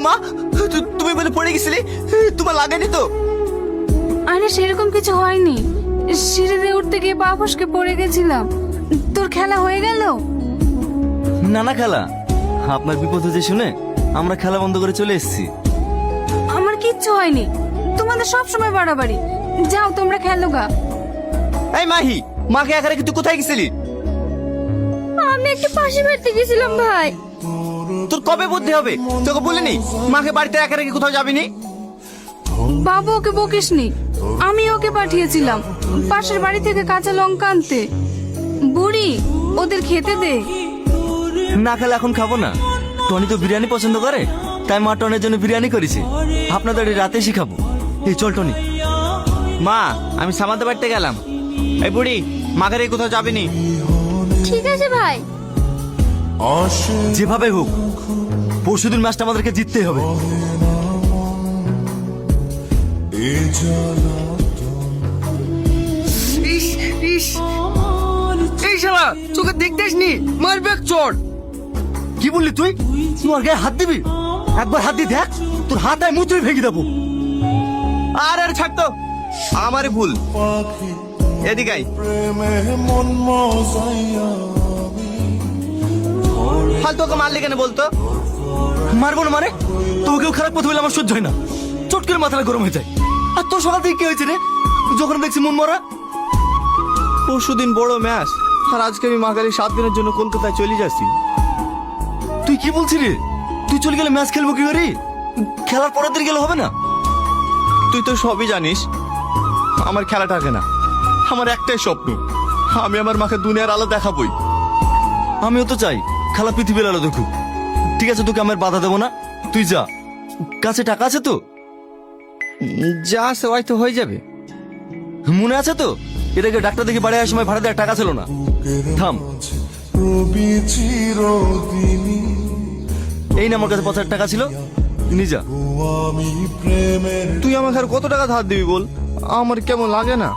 মা, তুমি বলে পড়ে গেছিলে, তোমার লাগেনি তো? আরে সেরকম কিছু হয়নি, সিঁড়ি দিয়ে উঠতে গিয়ে পা ফসকে পড়ে গেছিলাম। তোর খেলা হয়ে গেল? না না খেলা, আপনার বিপদ হয়েছে শুনে আমরা খেলা বন্ধ করে চলে এসেছি। আমার কিচ্ছু হয়নি, তোমাদের সব সময় বাড়াবাড়ি। যাও তোমরা খেলো গা। এই মাহি, মাকে একা রেখে তুই কোথায় গেছিলি? আমি একটু পাশে বাড়তে গেছিলাম ভাই। তোর কবে বুদ্ধি হবে? তোকে বলিনি মাকে বাড়িতে একা রেখে কোথাও যাবিনি? বাবু ওকে বকিসনি, আমি ওকে পাঠিয়েছিলাম পাশের বাড়ি থেকে কাঁচা লঙ্কা আনতে। বুড়ি, ওদের খেতে দে। না খেলে এখন খাবো না। টনি তো বিরিয়ানি পছন্দ করে, তাই মা টনের জন্য বিরিয়ানি করেছে। আপনাদের রাতে শিখাবো। এই চল টনি। মা, আমি সামাদের বাড়িতে গেলাম। এই বুড়ি, মাকে রেখে কোথাও যাবিনি। ঠিক আছে ভাই। যেভাবে হোক পরশুদিন ম্যাচটা আমাদেরকে জিততেই হবে। এই শালা তোকে দেখতে আসনি, মারবে চোর। কি বললি তুই? তোমার গায়ে হাত দিবি? একবার হাত দিয়ে দেখ, তোর হাত আয় মুচড়ে ভেঙে দেবো। আর আর ছাড় তো, আমারই ভুল। এদিকে আয়। ফালতু ওকে মারলি কেন বলতো? মারবো না মানে? তোকেও খারাপ কথা বলে আমার সহ্য হয় না। চট করে মাথাটা গরম হয়ে যায়। আর তোর সকাল থেকে কি হয়েছে রে? যখন দেখছি মন মরা। পরশুদিন বড় ম্যাচ, আর আজকে আমি মাগালি 7 দিনের জন্য কলকাতায় চলে যাচ্ছি। তুই কি বলছিস রে? তুই চলে গেলে ম্যাচ খেলবো কি করে? খেলার পরের দিন গেলে হবে না? তুই তো সবই জানিস, আমার খেলা থাকে না। আমার একটাই স্বপ্ন, আমি আমার মাকে দুনিয়ার আলো দেখাবই। আমিও তো চাই খেলা পৃথিবীর আলো দেখুক। ঠিক আছে, তোকে আমার বাধা দেবো না, তুই যা। কাছে টাকা আছে তো? যা আছে হয়তো হয়ে যাবে। মনে আছে তো এটাকে ডাক্তার দেখে বাড়ি আসার সময় ভাড়া দেওয়ার টাকা ছিল না? থাম। এই না আমার কাছে 5,000 টাকা ছিল, নিয়ে যা। তুই আমাকে আর কত টাকা ধার দিবি বল? আমার কেমন লাগে না।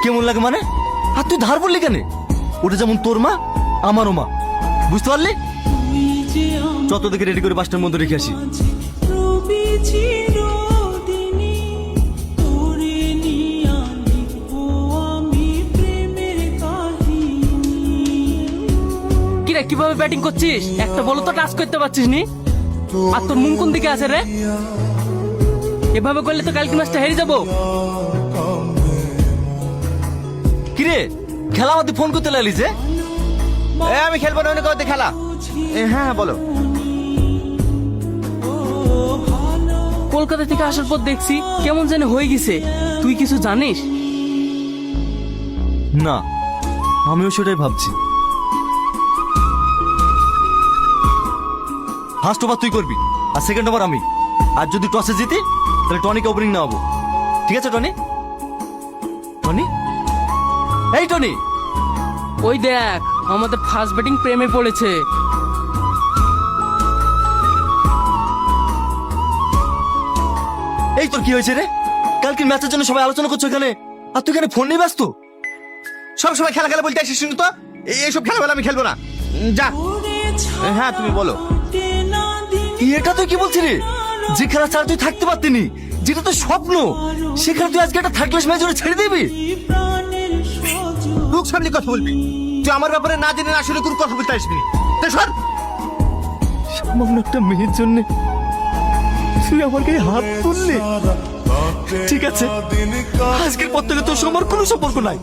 কেমন লাগে মানে? আর তুই ধার বললি কেন? ওটা যেমন তোর মা, আমারও মা, বুঝতে পারলি? যত দেখে রেডি করে 5টার মধ্যে রেখে আসি। কিরে কিভাবে ব্যাটিং করছিস? একটা বল তো টাচ করতে পারছিস নি। আর তোর মুখ কোন দিকে আছে রে? এভাবে করলে তো কালকে ম্যাচটা হেরে যাবো। কিরে খেলা আমাদের ফোন করতে লাগলি যে? আমি খেলবো না, অনেক খেলা। হ্যাঁ বলো। কলকাতা থেকে আসার পর দেখছি কেমন যেন হয়ে গেছে। তুই কিছু জানিস? না, আমিও সেটাই ভাবছি। ফার্স্ট ওভার তুই করবি আর সেকেন্ড ওভার আমি। আর যদি টসে জিতি তাহলে টনিকে ওপেনিং নেওয়াবো। ঠিক আছে টনি? টনি, এই টনি, ওই দেখ আমাদের ফার্স্ট ব্যাটিং প্রেমে পড়েছে। এই তোর কি হয়েছে রে? কালকের ম্যাচের জন্য সবাই আলোচনা করছো এখানে, আর তুই এখানে ফোন নিয়ে ব্যস্ত। সব সময় খেলা খেলা বলতে আসিস শুনি তো। এইসব খেলাবেলা আমি খেলবো না, যা। হ্যাঁ তুমি বলো। এটা তুই কি বলছিস রে? যে খেলা ছাড়া তুই থাকতে পারতিনি, যেটা তোর স্বপ্ন, সেখানে তুই আজকে একটা থার্ড ক্লাস ম্যাচ ছেড়ে দিবি? লোক সামনে কথা বলবি? তুই আমার ব্যাপারে না জেনে না শুনে কোনো কথা বলতে আসবি? সামান্য একটা মেয়ের জন্য তুই আমার গায়ে হাত তুললি। ঠিক আছে, আজকের পর থেকে তোর সঙ্গে আমার কোনো সম্পর্ক নাই।